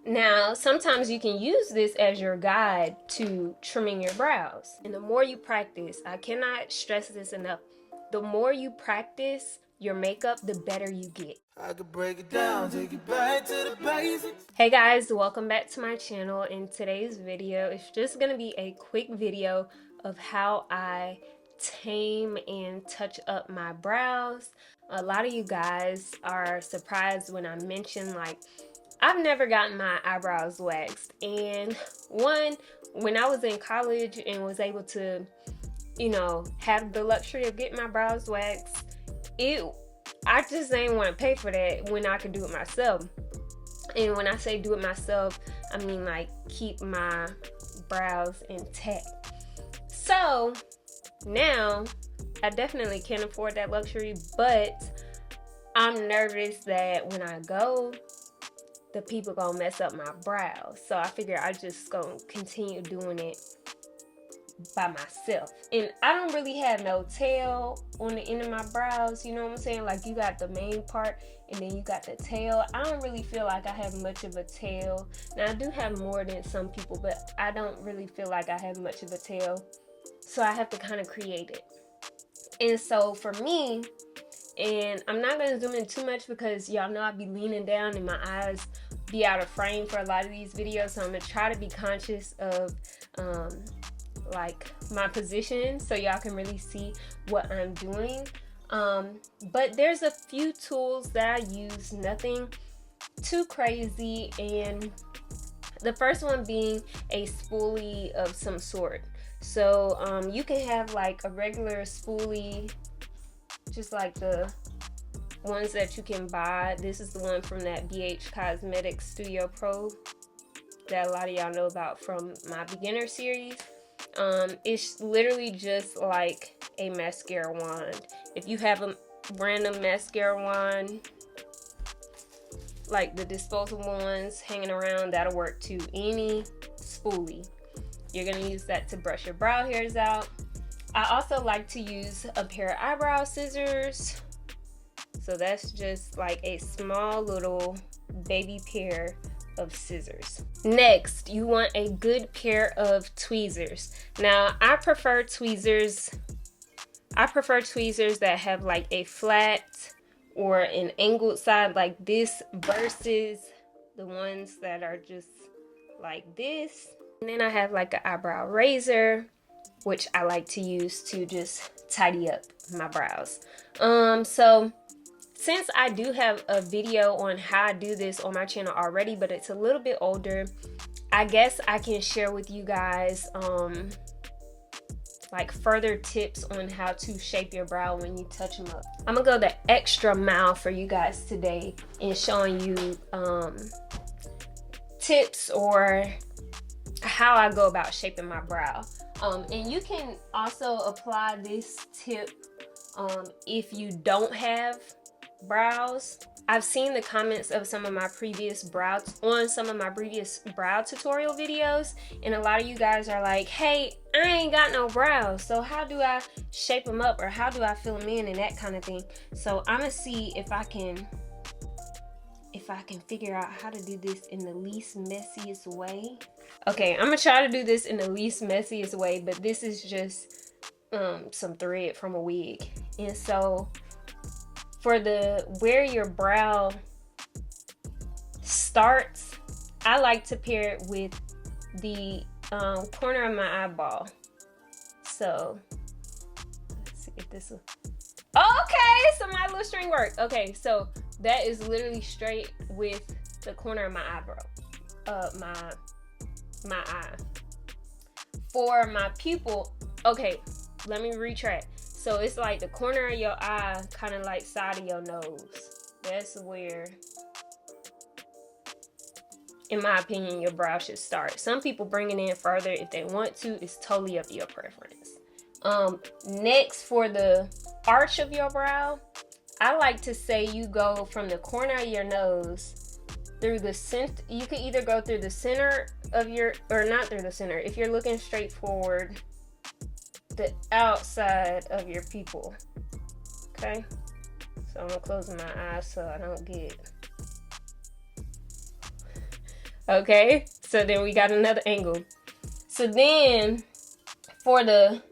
Now, sometimes you can use this as your guide to trimming your brows. And the more you practice, I cannot stress this enough, the more you practice your makeup, the better you get. I could break it down, take it back to the basics. Hey guys, welcome back to my channel. In today's video, it's just gonna be a quick video of how I tame and touch up my brows. A lot of you guys are surprised when I mention, like, I've never gotten my eyebrows waxed. And when I was in college and was able to, have the luxury of getting my brows waxed, I just didn't want to pay for that when I could do it myself. And when I say do it myself, I mean like keep my brows intact. So now I definitely can afford that luxury, but I'm nervous that when I go, the people gonna mess up my brows. So I figure I just gonna continue doing it by myself. And I don't really have no tail on the end of my brows, you know what I'm saying? Like, you got the main part and then you got the tail. I don't really feel like I have much of a tail. Now, I do have more than some people, but I don't really feel like I have much of a tail. So I have to kind of create it. And so for me, and I'm not going to zoom in too much because y'all know I be leaning down and my eyes be out of frame for a lot of these videos. So I'm going to try to be conscious of like my position so y'all can really see what I'm doing. But there's a few tools that I use, nothing too crazy, and the first one being a spoolie of some sort. So you can have like a regular spoolie, just like the ones that you can buy. This is the one from that BH Cosmetics Studio Pro that a lot of y'all know about from my beginner series. It's literally just like a mascara wand. If you have a random mascara wand, like the disposable ones hanging around, that'll work too. Any spoolie. You're gonna use that to brush your brow hairs out. I also like to use a pair of eyebrow scissors. So that's just like a small little baby pair of scissors. Next, you want a good pair of tweezers. Now, I prefer tweezers that have like a flat or an angled side like this versus the ones that are just like this. And then I have like an eyebrow razor, which I like to use to just tidy up my brows. So since I do have a video on how I do this on my channel already, but it's a little bit older, I guess I can share with you guys like further tips on how to shape your brow when you touch them up. I'm gonna go the extra mile for you guys today in showing you tips or how I go about shaping my brow. And you can also apply this tip if you don't have brows. I've seen the comments of some of my previous brow tutorial videos, and a lot of you guys are like, hey, I ain't got no brows, so how do I shape them up, or how do I fill them in, and that kind of thing. So I'm gonna see if I can figure out how to do this in the least messiest way. Okay, I'm gonna try to do this in the least messiest way, but this is just some thread from a wig. And so for where your brow starts, I like to pair it with the corner of my eyeball. So let's see if this will. Okay, so my little string worked. Okay, so that is literally straight with the corner of my eyebrow, my eye. For my pupil, okay, let me retract. So it's like the corner of your eye, kind of like side of your nose. That's where, in my opinion, your brow should start. Some people bring it in further if they want to. It's totally up to your preference. Next, for the arch of your brow, I like to say you go from the corner of your nose through the center. You can either go through the center of your, or not through the center. If you're looking straight forward, the outside of your pupil. Okay, so I'm gonna close my eyes so I don't get Okay, so then we got another angle. So then for the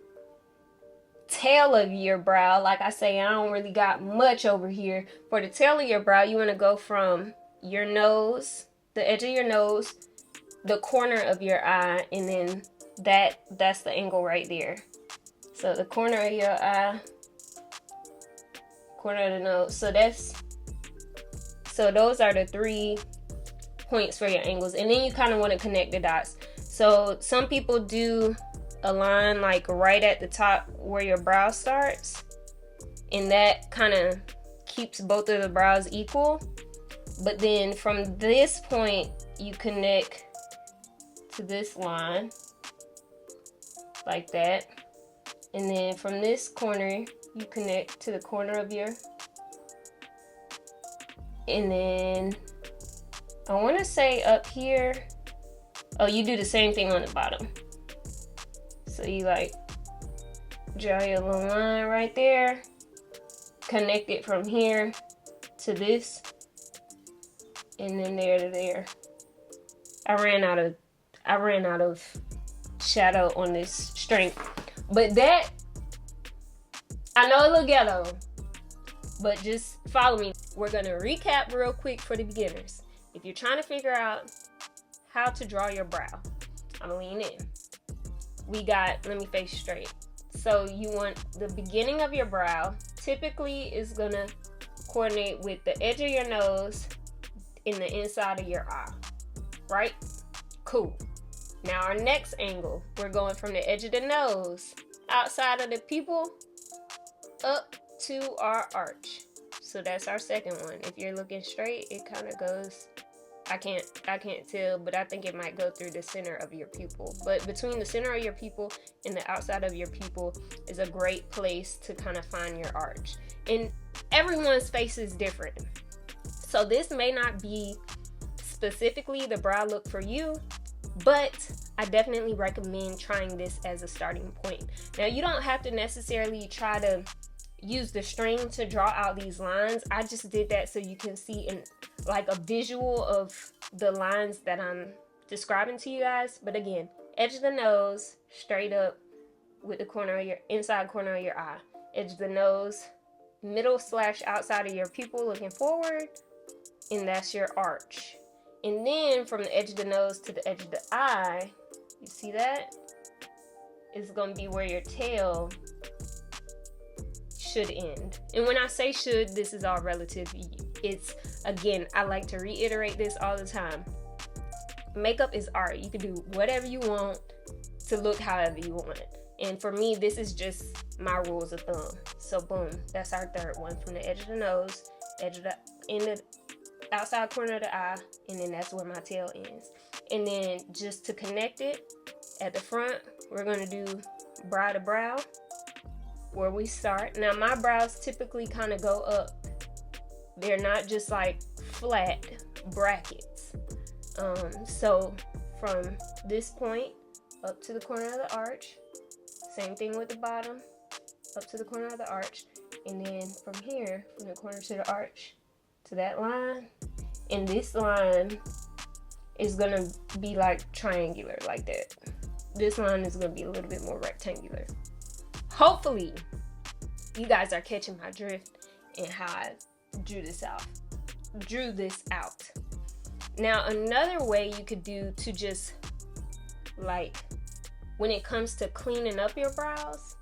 tail of your brow, like I say, I don't really got much over here. For the tail of your brow, you want to go from your nose, the edge of your nose, the corner of your eye, and then that's the angle right there. So the corner of your eye, corner of the nose. So those are the 3 points for your angles. And then you kind of want to connect the dots. So some people do a line like right at the top where your brow starts, and that kind of keeps both of the brows equal. But then from this point you connect to this line like that, and then from this corner you connect to the corner of your, and then I want to say up here, oh, you do the same thing on the bottom. So you like draw your little line right there, connect it from here to this, and then there to there. I ran out of shadow on this string, but that, I know it look ghetto, but just follow me. We're gonna recap real quick for the beginners. If you're trying to figure out how to draw your brow, I'm gonna lean in. We got, let me face straight. So you want the beginning of your brow, typically is gonna coordinate with the edge of your nose in the inside of your eye, right? Cool. Now our next angle, we're going from the edge of the nose, outside of the pupil, up to our arch. So that's our second one. If you're looking straight, it kind of goes, I can't tell, but I think it might go through the center of your pupil. But between the center of your pupil and the outside of your pupil is a great place to kind of find your arch. And everyone's face is different. So this may not be specifically the brow look for you, but I definitely recommend trying this as a starting point. Now, you don't have to necessarily try to use the string to draw out these lines. I just did that so you can see in like a visual of the lines that I'm describing to you guys. But again, edge of the nose, straight up with the corner of your, inside corner of your eye. Edge of the nose, middle / outside of your pupil looking forward, and that's your arch. And then from the edge of the nose to the edge of the eye, you see that? Is going to be where your tail should end. And when I say should, this is all relative. It's, again, I like to reiterate this all the time. Makeup is art. You can do whatever you want to look however you want. And for me, this is just my rules of thumb. So boom, that's our third one. From the edge of the nose, edge of the, in the outside corner of the eye, and then that's where my tail ends. And then just to connect it at the front, we're going to do brow to brow where we start. Now my brows typically kind of go up. They're not just like flat brackets. So from this point up to the corner of the arch, same thing with the bottom, up to the corner of the arch, and then from here, from the corner to the arch to that line. And this line is gonna be like triangular like that. This line is gonna be a little bit more rectangular. Hopefully you guys are catching my drift and how I drew this out. Now another way you could do to just like when it comes to cleaning up your brows,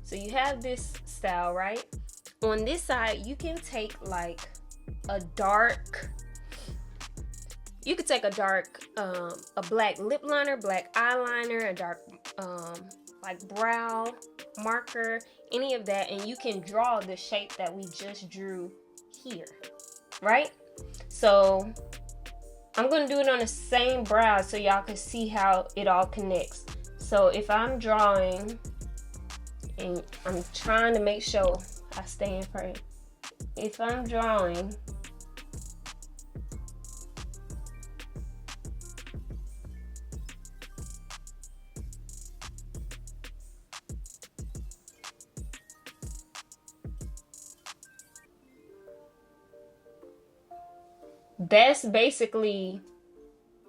so you have this style, right? On this side you can take like a dark, you could take a dark a black lip liner, black eyeliner, a dark like brow marker, any of that, and you can draw the shape that we just drew here, right? So I'm gonna do it on the same brow so y'all can see how it all connects. So if I'm drawing, and I'm trying to make sure I stay in frame. If I'm drawing that's basically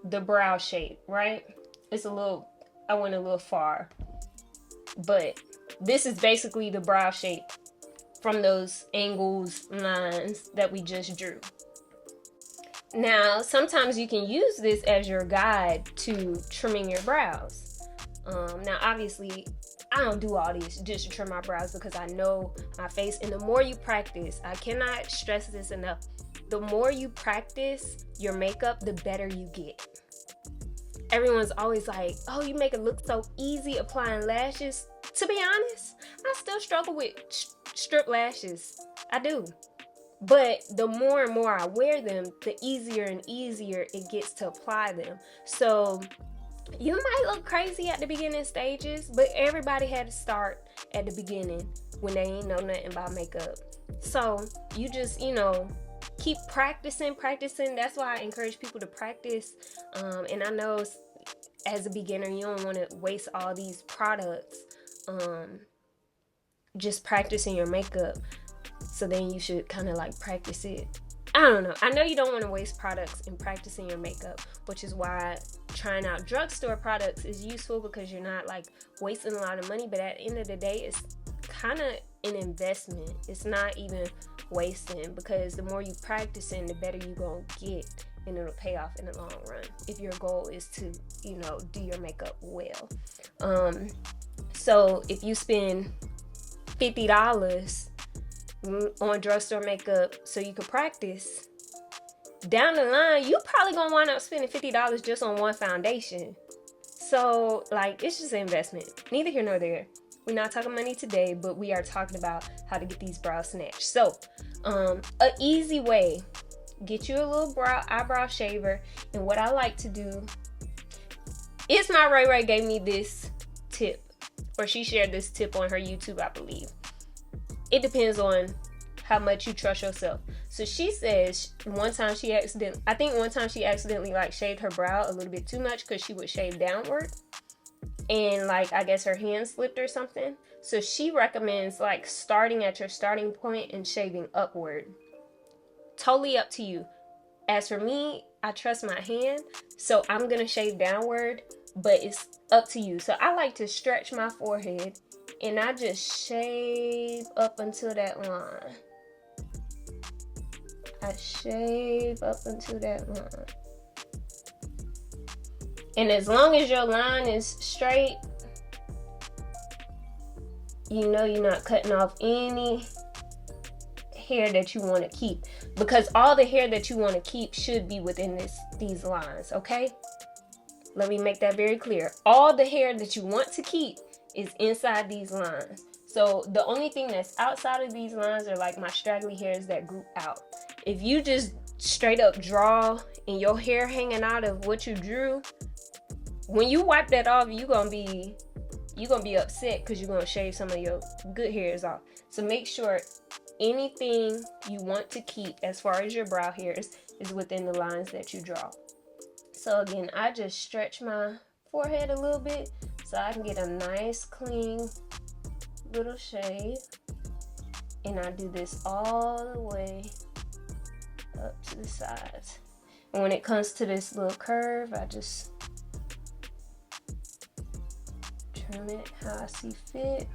the brow shape, right? It's a little, I went a little far, but this is basically the brow shape from those angles, lines that we just drew. Now, sometimes you can use this as your guide to trimming your brows. Now, obviously, I don't do all this just to trim my brows because I know my face. And the more you practice, I cannot stress this enough. The more you practice your makeup, the better you get. Everyone's always like, oh, you make it look so easy applying lashes. To be honest, I still struggle with strip lashes. I do. But the more and more I wear them, the easier and easier it gets to apply them. So you might look crazy at the beginning stages, but everybody had to start at the beginning when they ain't know nothing about makeup. So you just, keep practicing. That's why I encourage people to practice. And I know as a beginner, you don't want to waste all these products just practicing your makeup. So then you should kind of like practice it. I don't know. I know you don't want to waste products in practicing your makeup, which is why trying out drugstore products is useful because you're not like wasting a lot of money. But at the end of the day, it's kind of an investment. It's not even wasting because the more you practicing, the better you're going to get. And it'll pay off in the long run if your goal is to, do your makeup well. So if you spend $50 on drugstore makeup so you can practice, down the line you probably gonna wind up spending $50 just on one foundation. So like, it's just an investment. Neither here nor there. We're not talking money today, but we are talking about how to get these brows snatched. So an easy way, get you a little eyebrow shaver. And what I like to do is, my Ray gave me this tip, or she shared this tip on her YouTube, I believe. It depends on how much you trust yourself. So she says one time she accidentally like shaved her brow a little bit too much because she would shave downward. And like, I guess her hand slipped or something. So she recommends like starting at your starting point and shaving upward. Totally up to you. As for me, I trust my hand, so I'm going to shave downward, but it's up to you. So I like to stretch my forehead and I just shave up until that line. I shave up until that line. And as long as your line is straight, you're not cutting off any hair that you want to keep, because all the hair that you want to keep should be within these lines, okay? Let me make that very clear. All the hair that you want to keep is inside these lines. So the only thing that's outside of these lines are like my straggly hairs that group out. If you just straight up draw and your hair hanging out of what you drew, when you wipe that off, you're gonna be upset because you're gonna shave some of your good hairs off. So make sure anything you want to keep as far as your brow hairs is within the lines that you draw. So again, I just stretch my forehead a little bit so I can get a nice clean little shave. And I do this all the way up to the sides. And when it comes to this little curve, I just trim it how I see fit.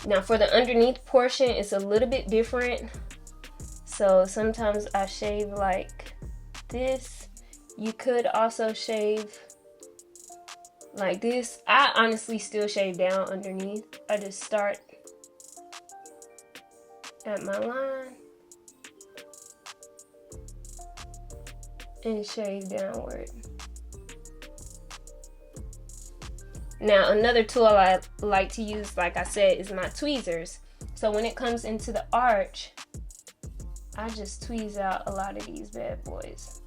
Now for the underneath portion, it's a little bit different. So sometimes I shave like this. You could also shave like this. I honestly still shave down underneath. I just start at my line and shave downward. Now another tool I like to use, like I said, is my tweezers. So when it comes into the arch, I just tweeze out a lot of these bad boys.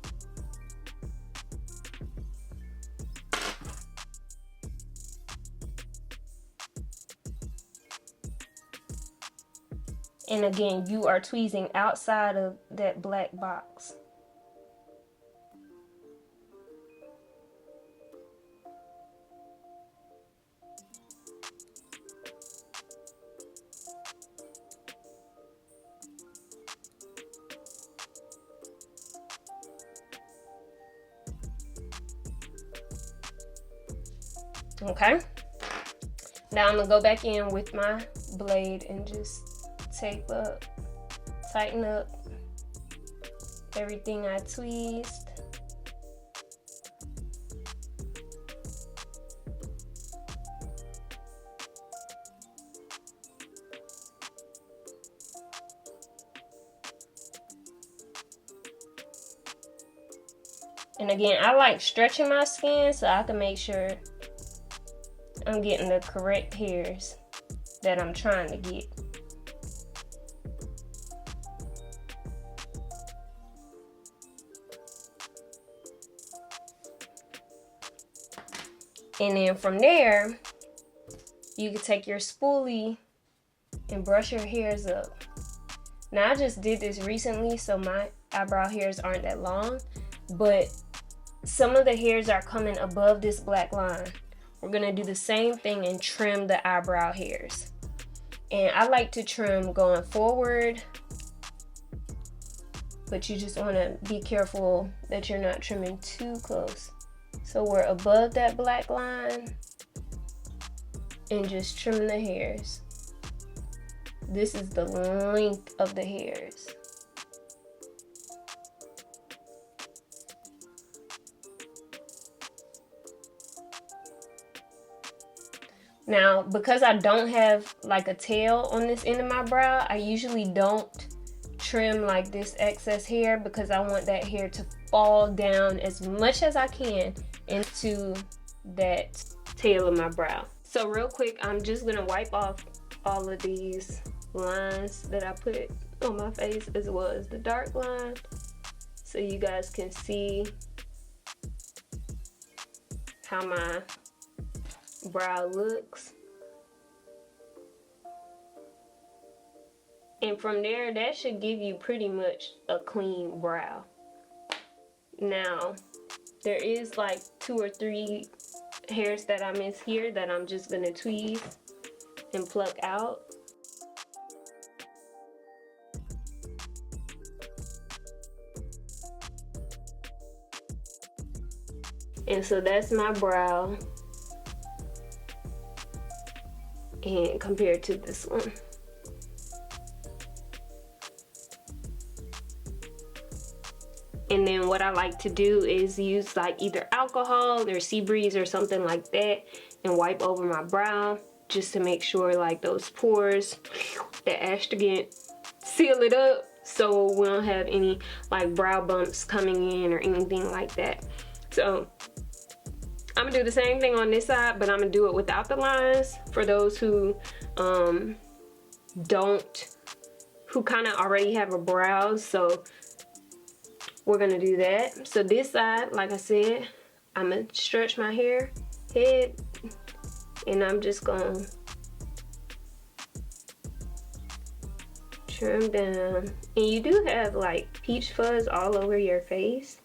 And again, you are tweezing outside of that black box. Okay. Now I'm gonna go back in with my blade and just tape up, tighten up everything I tweezed. And again, I like stretching my skin so I can make sure I'm getting the correct hairs that I'm trying to get. And then from there, you can take your spoolie and brush your hairs up. Now I just did this recently, so my eyebrow hairs aren't that long, but some of the hairs are coming above this black line. We're gonna do the same thing and trim the eyebrow hairs. And I like to trim going forward, but you just wanna be careful that you're not trimming too close. So we're above that black line and just trim the hairs. This is the length of the hairs. Now, because I don't have like a tail on this end of my brow, I usually don't trim like this excess hair because I want that hair to fall down as much as I can into that tail of my brow. So real quick, I'm just gonna wipe off all of these lines that I put on my face as well as the dark line so you guys can see how my brow looks. And from there, that should give you pretty much a clean brow. Now, there is like 2 or 3 hairs that I miss here that I'm just gonna tweeze and pluck out. And so that's my brow, and compared to this one. And then what I like to do is use like either alcohol or sea breeze or something like that and wipe over my brow just to make sure like those pores, the astringent, seal it up so we don't have any like brow bumps coming in or anything like that. So I'm gonna do the same thing on this side, but I'm gonna do it without the lines for those who kind of already have a brow. So we're gonna do that. So this side, like I said, I'm gonna stretch my head, and I'm just gonna trim down. And you do have like peach fuzz all over your face,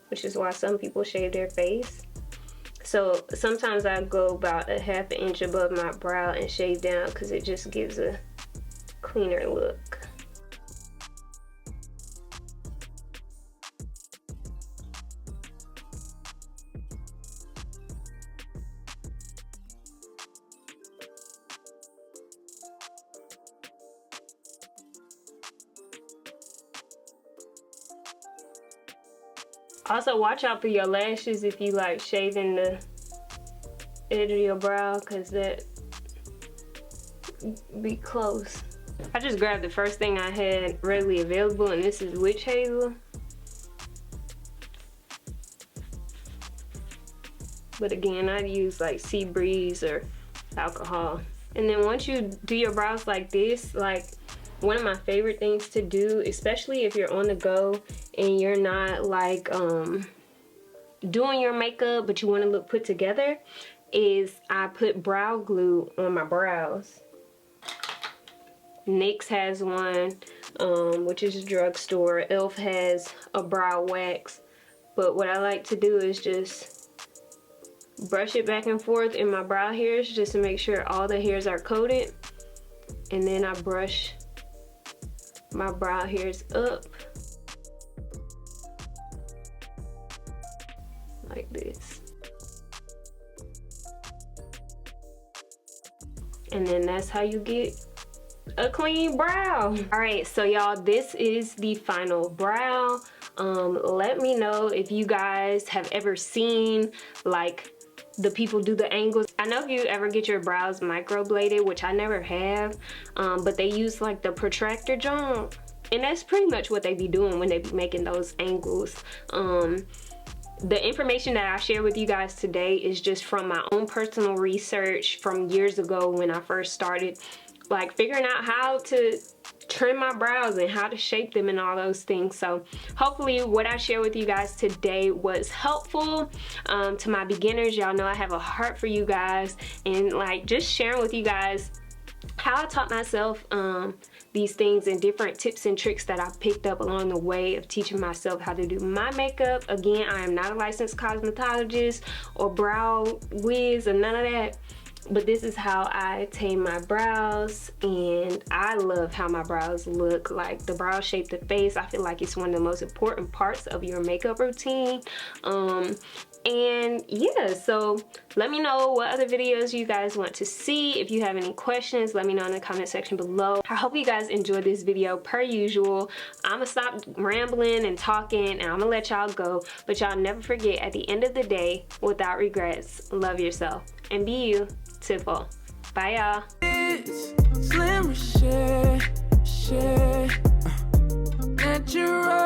which is why some people shave their face. So sometimes I go about a ½ inch above my brow and shave down because it just gives a cleaner look. Also, watch out for your lashes if you like shaving the edge of your brow, because that be close. I just grabbed the first thing I had readily available, and this is witch hazel. But again, I'd use like sea breeze or alcohol. And then once you do your brows like this, like one of my favorite things to do, especially if you're on the go and you're not like doing your makeup but you want to look put together, is I put brow glue on my brows. NYX has one, which is a drugstore. Elf has a brow wax. But what I like to do is just brush it back and forth in my brow hairs just to make sure all the hairs are coated. And then I brush my brow hairs up like this. And then that's how you get a clean brow. All right, so y'all, this is the final brow. Let me know if you guys have ever seen like the people do the angles. I know if you ever get your brows microbladed, which I never have, but they use like the protractor joint, and that's pretty much what they be doing when they be making those angles. The information that I share with you guys today is just from my own personal research from years ago when I first started like figuring out how to trim my brows and how to shape them and all those things. So hopefully what I share with you guys today was helpful to my beginners. Y'all know I have a heart for you guys, and like just sharing with you guys how I taught myself these things and different tips and tricks that I picked up along the way of teaching myself how to do my makeup. Again, I am not a licensed cosmetologist or brow whiz or none of that, but this is how I tame my brows, and I love how my brows look. Like the brow shape the face, I feel like it's one of the most important parts of your makeup routine. And yeah, so let me know what other videos you guys want to see. If you have any questions, let me know in the comment section below. I hope you guys enjoyed this video. Per usual, I'm gonna stop rambling and talking, and I'm gonna let y'all go, but y'all never forget, at the end of the day, without regrets, love yourself and be beautiful. Bye y'all. Slim Reshae, natural.